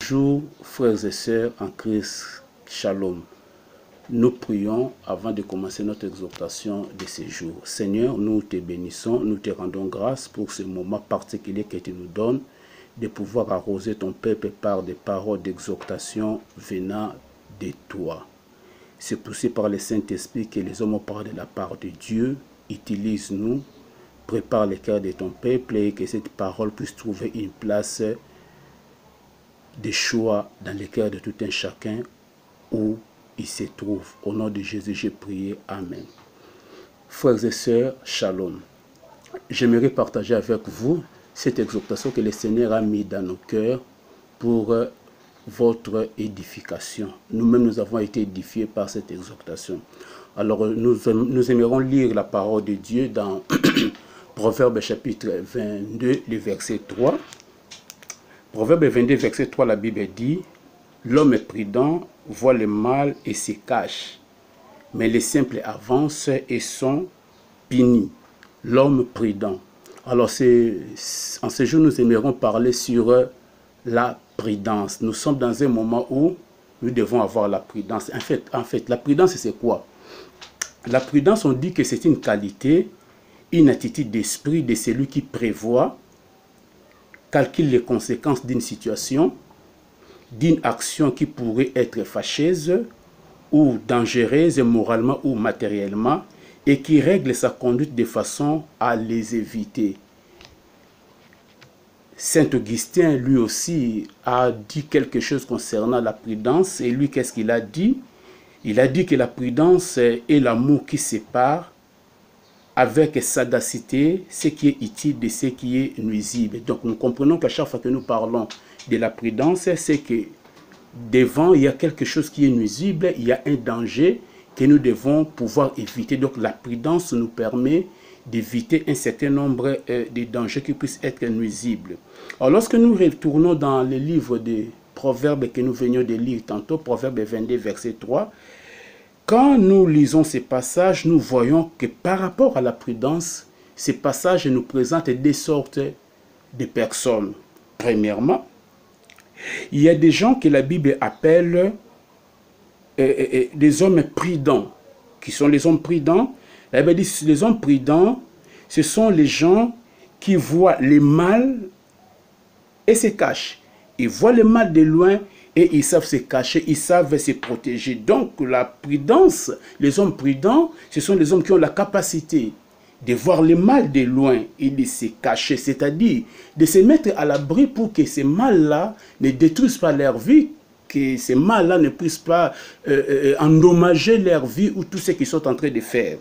Bonjour frères et sœurs en Christ, Shalom. Nous prions avant de commencer notre exhortation de ce jour. Seigneur, nous te bénissons, nous te rendons grâce pour ce moment particulier que tu nous donnes de pouvoir arroser ton peuple par des paroles d'exhortation venant de toi. C'est poussé par le Saint-Esprit que les hommes parlent de la part de Dieu. Utilise-nous, prépare le cœur de ton peuple et que cette parole puisse trouver une place de choix dans le cœur de tout un chacun où il se trouve. Au nom de Jésus, j'ai prié. Amen. Frères et sœurs, Shalom. J'aimerais partager avec vous cette exhortation que le Seigneur a mis dans nos cœurs pour votre édification. Nous-mêmes, nous avons été édifiés par cette exhortation. Alors, nous aimerons lire la parole de Dieu dans Proverbe chapitre 22, le verset 3. Proverbe 22, verset 3, la Bible dit « L'homme prudent voit le mal et se cache, mais les simples avancent et sont punis. » L'homme prudent. Alors, en ce jour, nous aimerons parler sur la prudence. Nous sommes dans un moment où nous devons avoir la prudence. En fait, la prudence, c'est quoi? La prudence, on dit que c'est une qualité, une attitude d'esprit de celui qui prévoit, calcule les conséquences d'une situation, d'une action qui pourrait être fâcheuse ou dangereuse moralement ou matériellement et qui règle sa conduite de façon à les éviter. Saint Augustin, lui aussi, a dit quelque chose concernant la prudence. Et lui, qu'est-ce qu'il a dit? Il a dit que la prudence est l'amour qui sépare avec sagacité ce qui est utile de ce qui est nuisible. Donc nous comprenons qu'à chaque fois que nous parlons de la prudence, c'est que devant, il y a quelque chose qui est nuisible, il y a un danger que nous devons pouvoir éviter. Donc la prudence nous permet d'éviter un certain nombre de dangers qui puissent être nuisibles. Alors lorsque nous retournons dans le livre des Proverbes que nous venions de lire tantôt, Proverbe 22, verset 3, quand nous lisons ces passages, nous voyons que par rapport à la prudence, ces passages nous présentent deux sortes de personnes. Premièrement, il y a des gens que la Bible appelle des hommes prudents. Qui sont les hommes prudents? La Bible dit que les hommes prudents, ce sont les gens qui voient le mal et se cachent. Ils voient le mal de loin et ils savent se cacher, ils savent se protéger. Donc la prudence, les hommes prudents, ce sont les hommes qui ont la capacité de voir le mal de loin et de se cacher, c'est-à-dire de se mettre à l'abri pour que ces mal-là ne détruisent pas leur vie, que ces mal-là ne puissent pas endommager leur vie ou tout ce qu'ils sont en train de faire.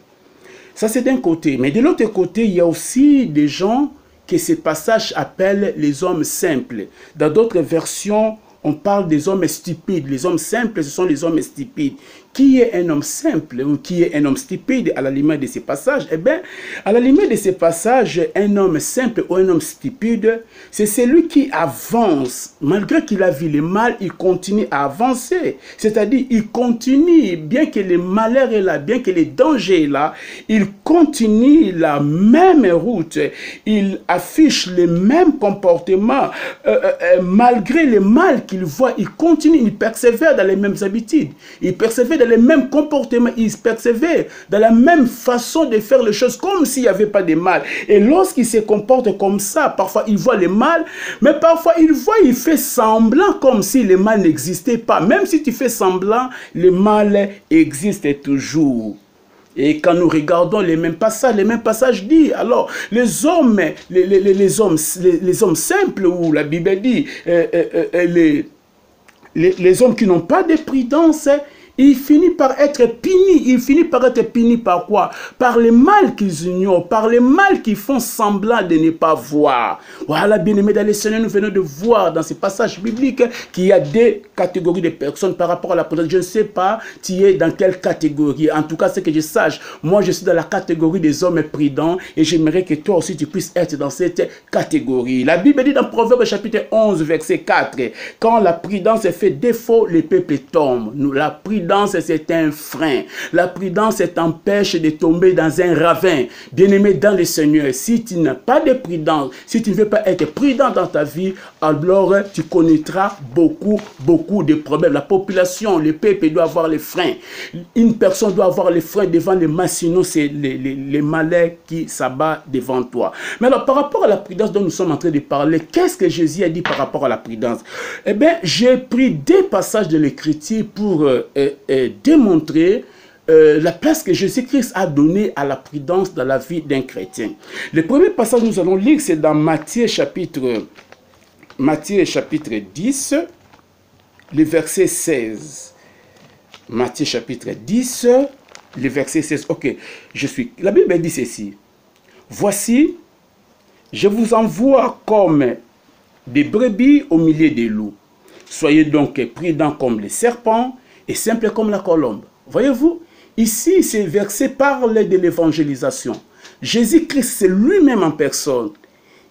Ça c'est d'un côté. Mais de l'autre côté, il y a aussi des gens que ces passages appellent les hommes simples. Dans d'autres versions, on parle des hommes stupides. Les hommes simples, ce sont les hommes stupides. Qui est un homme simple ou qui est un homme stupide à la limite de ces passages? Eh bien, à la limite de ces passages, un homme simple ou un homme stupide, c'est celui qui avance. Malgré qu'il a vu le mal, il continue à avancer. C'est-à-dire, il continue, bien que le malheur est là, bien que le danger est là, il continue la même route. Il affiche le même comportement. Malgré le mal qu'il voit, il continue, il persévère dans les mêmes habitudes. Il persévère dans les mêmes comportements, il persévère dans la même façon de faire les choses comme s'il n'y avait pas de mal. Et lorsqu'il se comporte comme ça, parfois il voit le mal, mais parfois il fait semblant comme si le mal n'existait pas. Même si tu fais semblant, le mal existe toujours. Et quand nous regardons les mêmes passages disent, alors, les hommes simples, où la Bible dit, les hommes qui n'ont pas de prudence, il finit par être puni. Il finit par être puni par quoi? Par le mal qu'ils ignorent, par le mal qu'ils font semblant de ne pas voir. Voilà, bien-aimés dans le Seigneur, nous venons de voir dans ces passages bibliques qu'il y a deux catégories de personnes par rapport à la prudence. Je ne sais pas, tu es dans quelle catégorie. En tout cas, c'est que je sache. Moi, je suis dans la catégorie des hommes prudents et j'aimerais que toi aussi, tu puisses être dans cette catégorie. La Bible dit dans Proverbe chapitre 11, verset 4, quand la prudence fait défaut, les peuples tombent. La prudence, c'est un frein. La prudence t'empêche de tomber dans un ravin. Bien-aimé dans le Seigneur, si tu n'as pas de prudence, si tu ne veux pas être prudent dans ta vie, alors tu connaîtras beaucoup de problèmes. La population, le peuple doit avoir les freins. Une personne doit avoir les freins devant les masses, sinon c'est les malais qui s'abattent devant toi. Mais alors, par rapport à la prudence dont nous sommes en train de parler, qu'est-ce que Jésus a dit par rapport à la prudence? Eh bien, j'ai pris des passages de l'Écriture pour démontrer la place que Jésus-Christ a donnée à la prudence dans la vie d'un chrétien. Le premier passage que nous allons lire, c'est dans Matthieu chapitre 10, le verset 16. Matthieu chapitre 10, le verset 16. Ok, la Bible dit ceci. Voici, je vous envoie comme des brebis au milieu des loups. Soyez donc prudents comme les serpents et simples comme la colombe. Voyez-vous, ici, ces versets parlent de l'évangélisation. Jésus-Christ, c'est lui-même en personne.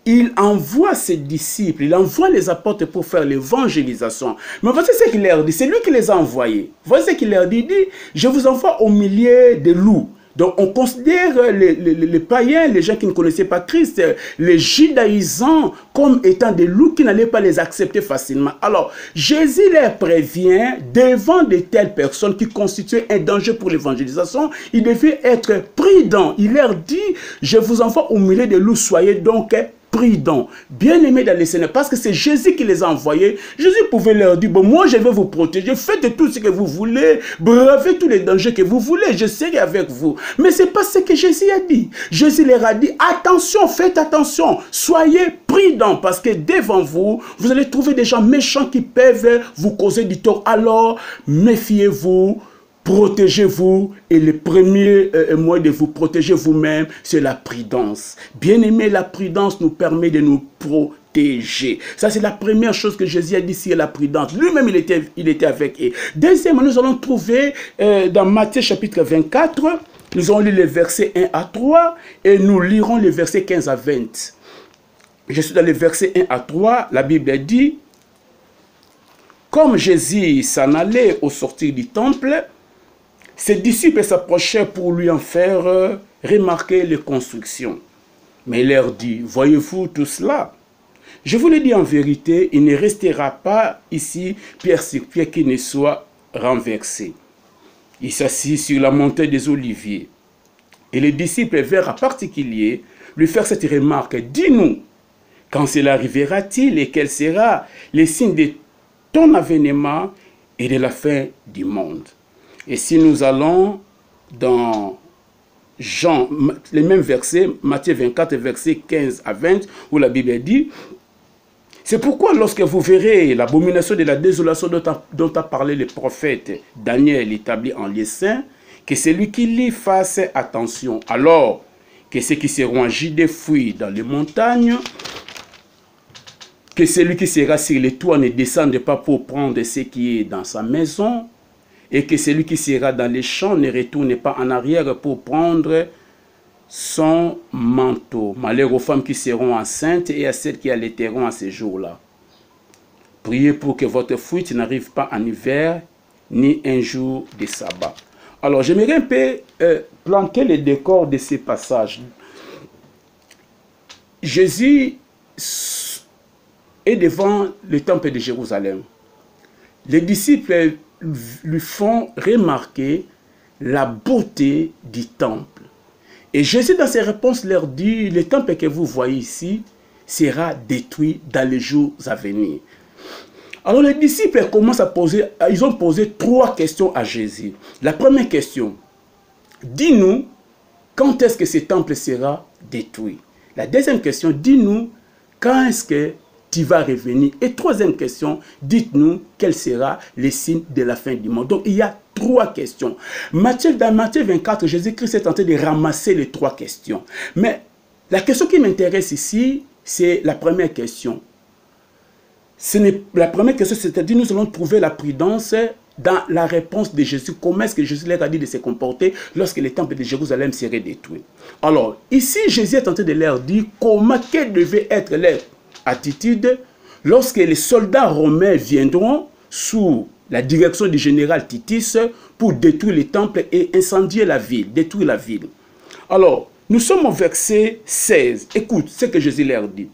Il envoie ses disciples, il envoie les apôtres pour faire l'évangélisation. Mais voici ce qu'il leur dit, c'est lui qui les a envoyés. Voici ce qu'il leur dit, il dit, je vous envoie au milieu des loups. Donc on considère les païens, les gens qui ne connaissaient pas Christ, les judaïsants comme étant des loups qui n'allaient pas les accepter facilement. Alors Jésus les prévient devant de telles personnes qui constituaient un danger pour l'évangélisation. Il devait être prudent. Il leur dit, je vous envoie au milieu des loups, soyez donc prudents, bien-aimés dans le Seigneur, parce que c'est Jésus qui les a envoyés. Jésus pouvait leur dire, bon, moi je vais vous protéger, faites tout ce que vous voulez, bravez tous les dangers que vous voulez, je serai avec vous. Mais ce n'est pas ce que Jésus a dit. Jésus leur a dit, attention, faites attention, soyez prudents, parce que devant vous, vous allez trouver des gens méchants qui peuvent vous causer du tort. Alors, méfiez-vous, protégez-vous, et le premier moyen de vous protéger vous-même, c'est la prudence. Bien-aimé, la prudence nous permet de nous protéger. Ça, c'est la première chose que Jésus a dit, c'est la prudence. Lui-même, il était avec eux. Deuxièmement, nous allons trouver dans Matthieu chapitre 24, nous allons lire les versets 1 à 3, et nous lirons les versets 15 à 20. Je suis dans les versets 1 à 3, la Bible dit, comme Jésus s'en allait au sortir du temple, ses disciples s'approchaient pour lui en faire remarquer les constructions. Mais il leur dit, voyez-vous tout cela? Je vous le dis en vérité, il ne restera pas ici pierre sur pierre qui ne soit renversé. Il s'assit sur la montagne des Oliviers. Et les disciples vinrent en particulier lui faire cette remarque. Dis-nous, quand cela arrivera-t-il et quel sera le signe de ton avènement et de la fin du monde? Et si nous allons dans Jean, les mêmes versets, Matthieu 24, versets 15 à 20, où la Bible dit, c'est pourquoi lorsque vous verrez l'abomination de la désolation dont a parlé le prophète Daniel établi en lieu saint, que celui qui lit fasse attention. Alors que ceux qui seront en Judée fuient dans les montagnes, que celui qui sera sur les toits ne descende pas pour prendre ce qui est dans sa maison, et que celui qui sera dans les champs ne retourne pas en arrière pour prendre son manteau. Malheur aux femmes qui seront enceintes et à celles qui allaiteront à ces jours-là. Priez pour que votre fuite n'arrive pas en hiver, ni un jour de sabbat. Alors, j'aimerais un peu planter le décor de ces passages. Jésus est devant le temple de Jérusalem. Les disciples lui font remarquer la beauté du temple. Et Jésus, dans ses réponses, leur dit, le temple que vous voyez ici sera détruit dans les jours à venir. Alors les disciples commencent à poser, ils ont posé 3 questions à Jésus. La première question, dis-nous, quand est-ce que ce temple sera détruit? La deuxième question, dis-nous, quand est-ce que tu vas revenir? Et troisième question, dites-nous quel sera le signe de la fin du monde. Donc il y a 3 questions. Dans Matthieu 24, Jésus-Christ est en train de ramasser les 3 questions. Mais la question qui m'intéresse ici, c'est la première question. La première question, c'est-à-dire nous allons trouver la prudence dans la réponse de Jésus. Comment est-ce que Jésus leur a dit de se comporter lorsque le temple de Jérusalem serait détruit? Alors, ici, Jésus est en train de leur dire quelle devait être leur attitude lorsque les soldats romains viendront sous la direction du général Titus pour détruire le temple et incendier la ville, détruire la ville. Alors, nous sommes au verset 16. Écoute ce que Jésus leur dit.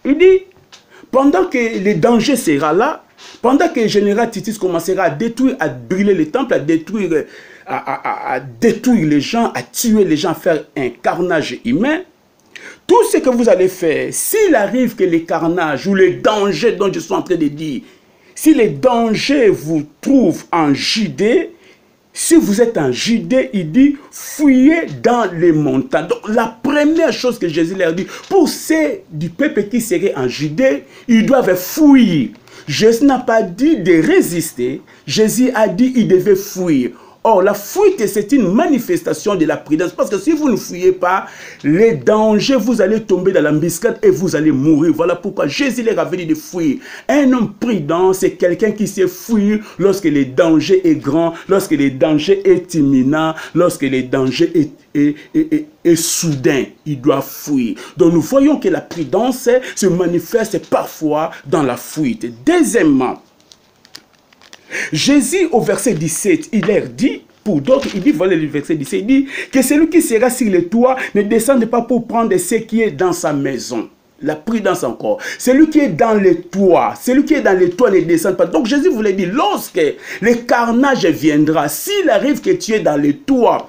Il dit, pendant que les dangers seront là, pendant que le général Titus commencera à détruire, à brûler les temples, à détruire les gens, à tuer les gens, à faire un carnage humain, tout ce que vous allez faire, s'il arrive que les carnages ou les dangers dont je suis en train de dire, si les dangers vous trouvent en Judée, si vous êtes en Judée, il dit, fuyez dans les montagnes. Donc la première chose que Jésus leur dit, pour ceux du peuple qui seraient en Judée, ils doivent fuir. Jésus n'a pas dit de résister, Jésus a dit qu'ils devaient fuir. Or, la fuite, c'est une manifestation de la prudence. Parce que si vous ne fuyez pas, les dangers, vous allez tomber dans l'embuscade et vous allez mourir. Voilà pourquoi Jésus leur avait dit de fuir. Un homme prudent, c'est quelqu'un qui sait fuir lorsque le danger est grand, lorsque le danger est imminent, lorsque le danger est soudain. Il doit fuir. Donc, nous voyons que la prudence se manifeste parfois dans la fuite. Deuxièmement, Jésus, au verset 17, il leur dit, pour d'autres, il dit, voilà le verset 17, il dit que celui qui sera sur le toit ne descende pas pour prendre ce qui est dans sa maison. La prudence encore. Celui qui est dans les toits, celui qui est dans les toits ne descend pas. Donc Jésus voulait dire, lorsque le carnage viendra, s'il arrive que tu es dans les toits,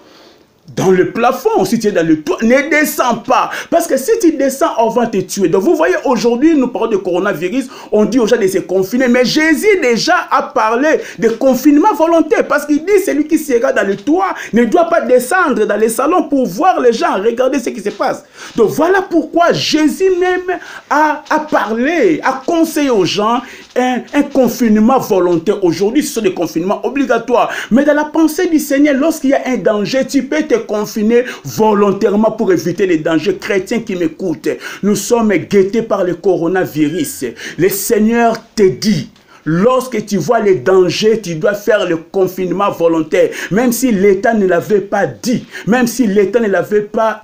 dans le plafond, si tu es dans le toit, ne descends pas. Parce que si tu descends, on va te tuer. Donc vous voyez, aujourd'hui, nous parlons de coronavirus, on dit aux gens de se confiner. Mais Jésus déjà a parlé de confinement volontaire. Parce qu'il dit, celui qui sera dans le toit ne doit pas descendre dans les salons pour voir les gens, regarder ce qui se passe. Donc voilà pourquoi Jésus même a parlé, a conseillé aux gens un confinement volontaire. Aujourd'hui, ce sont des confinements obligatoires. Mais dans la pensée du Seigneur, lorsqu'il y a un danger, tu peux te confiner volontairement pour éviter les dangers. Chrétiens qui m'écoutent, nous sommes guettés par le coronavirus. Le Seigneur te dit, lorsque tu vois les dangers, tu dois faire le confinement volontaire. Même si l'État ne l'avait pas dit, même si l'État ne l'avait pas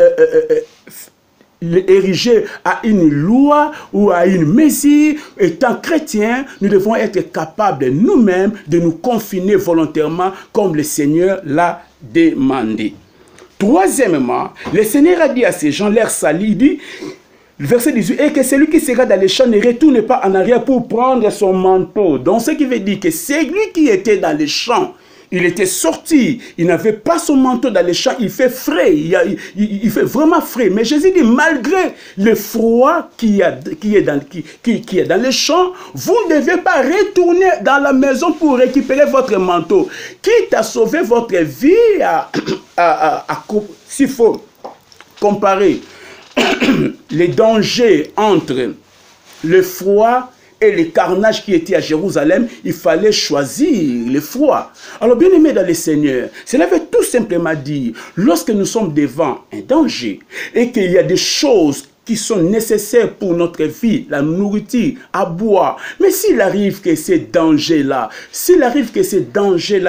érigé à une loi ou à une mesure, étant chrétiens, nous devons être capables nous-mêmes de nous confiner volontairement comme le Seigneur l'a demandé. Troisièmement, le Seigneur a dit à ces gens, leur salut, il dit, verset 18, et que celui qui sera dans les champs ne retourne pas en arrière pour prendre son manteau. Donc ce qui veut dire que celui qui était dans les champs, il était sorti, il n'avait pas son manteau dans les champs, il fait frais, il fait vraiment frais. Mais Jésus dit, malgré le froid qui est dans les champs, vous ne devez pas retourner dans la maison pour récupérer votre manteau. Quitte à sauver votre vie, s'il faut comparer les dangers entre le froid et le carnage qui était à Jérusalem, il fallait choisir le froid. Alors, bien aimé dans le Seigneur, cela veut tout simplement dire, lorsque nous sommes devant un danger et qu'il y a des choses qui sont nécessaires pour notre vie, la nourriture, à boire. Mais s'il arrive que ces dangers-là,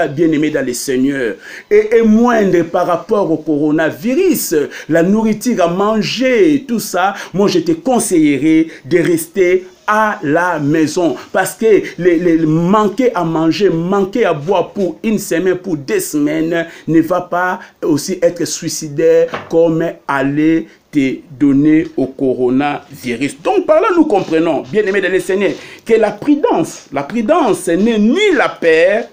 bien aimé dans le Seigneur, est moindre par rapport au coronavirus, la nourriture à manger, tout ça, moi je te conseillerais de rester à la maison, parce que manquer à manger, manquer à boire pour une semaine, pour 2 semaines, ne va pas aussi être suicidaire comme aller te donner au coronavirus. Donc par là nous comprenons, bien aimés dans le Seigneur, que la prudence n'est ni la peur,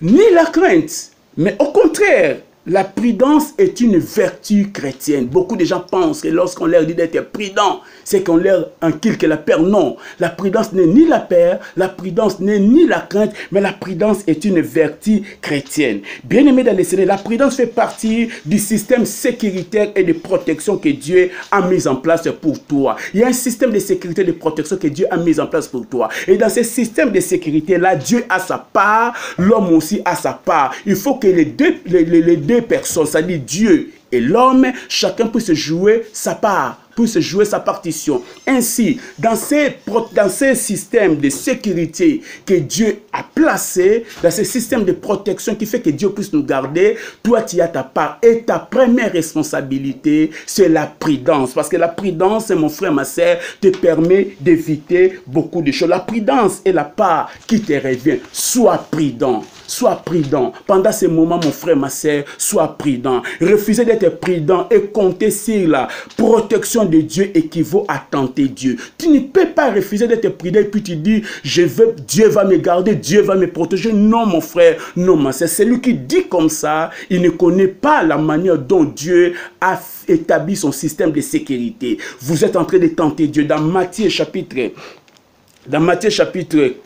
ni la crainte, mais au contraire, la prudence est une vertu chrétienne. Beaucoup de gens pensent que lorsqu'on leur dit d'être prudent, c'est qu'on leur inculque la peur. Non, la prudence n'est ni la peur, la prudence n'est ni la crainte, mais la prudence est une vertu chrétienne. Bien aimé dans le Seigneur, la prudence fait partie du système sécuritaire et de protection que Dieu a mis en place pour toi. Il y a un système de sécurité et de protection que Dieu a mis en place pour toi. Et dans ce système de sécurité-là, Dieu a sa part, l'homme aussi a sa part. Il faut que les deux personnes, c'est-à-dire Dieu et l'homme, chacun puisse jouer sa part, puisse jouer sa partition. Ainsi, dans ces systèmes de sécurité que Dieu a placés, dans ces systèmes de protection qui fait que Dieu puisse nous garder, toi tu as ta part. Et ta première responsabilité, c'est la prudence. Parce que la prudence, mon frère, ma sœur, te permet d'éviter beaucoup de choses. La prudence est la part qui te revient. Sois prudent. Sois prudent. Pendant ces moments, mon frère, ma sœur, sois prudent. Refusez d'être prudent et compter sur la protection l'intention de Dieu équivaut à tenter Dieu. Tu ne peux pas refuser d'être prudent et puis tu dis, Dieu va me garder, Dieu va me protéger. Non, mon frère, non, ma sœur. Celui qui dit comme ça, il ne connaît pas la manière dont Dieu a établi son système de sécurité. Vous êtes en train de tenter Dieu. Dans Matthieu chapitre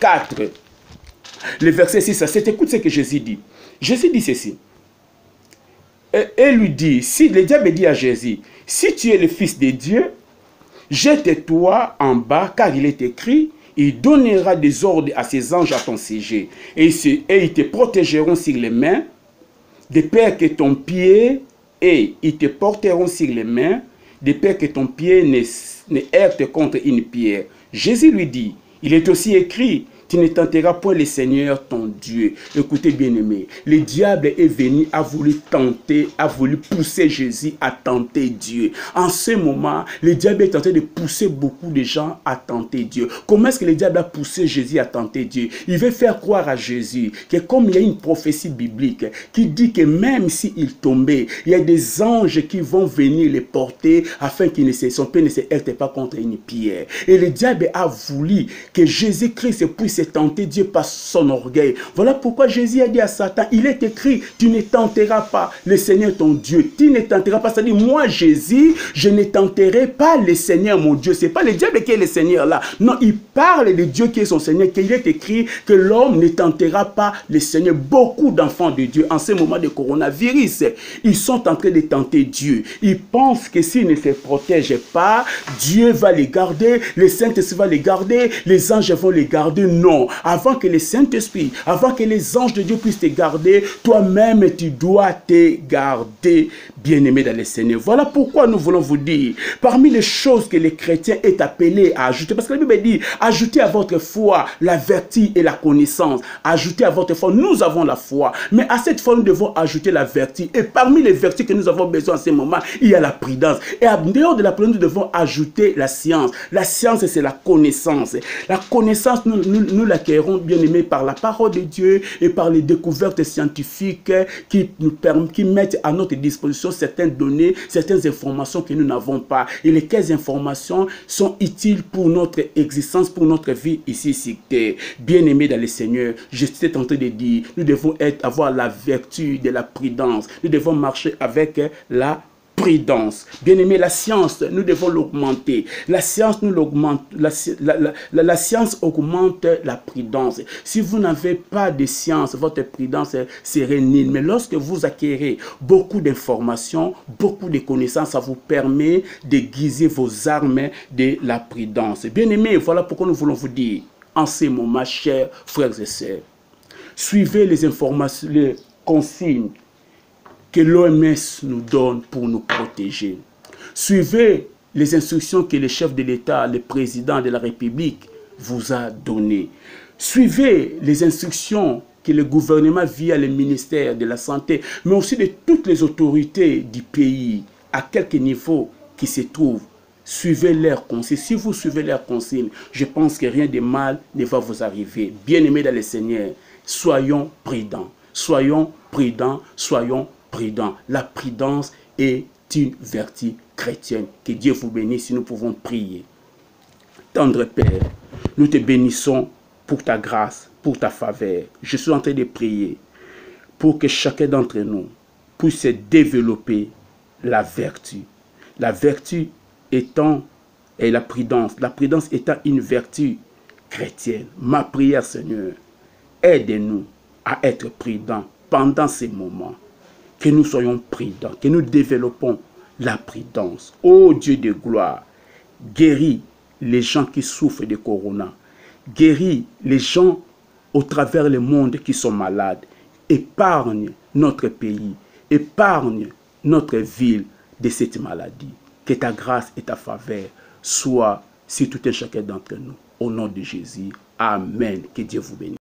4, le verset 6 à 7, écoute ce que Jésus dit. Jésus dit ceci. Et lui dit, si le diable dit à Jésus, si tu es le Fils de Dieu, jette-toi en bas, car il est écrit, il donnera des ordres à ses anges à ton sujet, et ils te protégeront sur les mains, de peur que ton pied, et ils te porteront sur les mains, de peur que ton pied ne heurte contre une pierre. Jésus lui dit, il est aussi écrit, tu ne tenteras point le Seigneur ton Dieu. Écoutez bien aimé, le diable est venu, a voulu tenter, a voulu pousser Jésus à tenter Dieu. En ce moment, le diable est en train de pousser beaucoup de gens à tenter Dieu. Comment est-ce que le diable a poussé Jésus à tenter Dieu? Il veut faire croire à Jésus que comme il y a une prophétie biblique qui dit que même s'il tombait, il y a des anges qui vont venir les porter afin qu'il son pied ne se heurte pas contre une pierre. Et le diable a voulu que Jésus-Christ puisse tenter Dieu par son orgueil. Voilà pourquoi Jésus a dit à Satan, il est écrit, tu ne tenteras pas le Seigneur ton Dieu. Tu ne tenteras pas. C'est-à-dire, moi Jésus, je ne tenterai pas le Seigneur mon Dieu. C'est pas le diable qui est le Seigneur là. Non, il parle de Dieu qui est son Seigneur, qu'il est écrit que l'homme ne tentera pas le Seigneur. Beaucoup d'enfants de Dieu, en ce moment de coronavirus, ils sont en train de tenter Dieu. Ils pensent que s'ils ne se protègent pas, Dieu va les garder, le Saint-Esprit va les garder, les anges vont les garder. Non, avant que le Saint-Esprit, avant que les anges de Dieu puissent te garder, toi-même tu dois te garder, bien-aimé dans le Seigneur. Voilà pourquoi nous voulons vous dire, parmi les choses que les chrétiens est appelés à ajouter, parce que la Bible dit, ajoutez à votre foi la vertu et la connaissance. Ajoutez à votre foi, nous avons la foi, mais à cette foi nous devons ajouter la vertu. Et parmi les vertus que nous avons besoin en ce moment, il y a la prudence. Et en dehors de la prudence, nous devons ajouter la science. La science, c'est la connaissance. La connaissance, nous l'acquérons, bien aimé, par la parole de Dieu et par les découvertes scientifiques qui mettent à notre disposition certaines données, certaines informations que nous n'avons pas. Et lesquelles informations sont utiles pour notre existence, pour notre vie ici sur terre. Bien aimé dans le Seigneur, je suis en train de dire, nous devons avoir la vertu de la prudence. Nous devons marcher avec la prudence. Bien aimé, la science, nous devons l'augmenter. La science nous l'augmente. La science augmente la prudence. Si vous n'avez pas de science, votre prudence serait nulle. Mais lorsque vous acquérez beaucoup d'informations, beaucoup de connaissances, ça vous permet d'aiguiser vos armes de la prudence. Bien aimé, voilà pourquoi nous voulons vous dire, en ces moments, chers frères et sœurs, suivez les informations, les consignes que l'OMS nous donne pour nous protéger. Suivez les instructions que le chef de l'État, le président de la République vous a données. Suivez les instructions que le gouvernement via le ministère de la Santé, mais aussi de toutes les autorités du pays, à quelque niveau qui se trouvent. Suivez leurs consignes. Si vous suivez leurs consignes, je pense que rien de mal ne va vous arriver. Bien-aimés dans le Seigneur, soyons prudents. Soyons prudents, soyons prudent. La prudence est une vertu chrétienne. Que Dieu vous bénisse si nous pouvons prier. Tendre Père, nous te bénissons pour ta grâce, pour ta faveur. Je suis en train de prier pour que chacun d'entre nous puisse développer la vertu. La vertu étant et la prudence étant une vertu chrétienne. Ma prière, Seigneur, aide-nous à être prudents pendant ces moments. Que nous soyons prudents, que nous développons la prudence. Ô Dieu de gloire, guéris les gens qui souffrent de corona. Guéris les gens au travers le monde qui sont malades. Épargne notre pays, épargne notre ville de cette maladie. Que ta grâce et ta faveur soient sur tout un chacun d'entre nous. Au nom de Jésus, Amen. Que Dieu vous bénisse.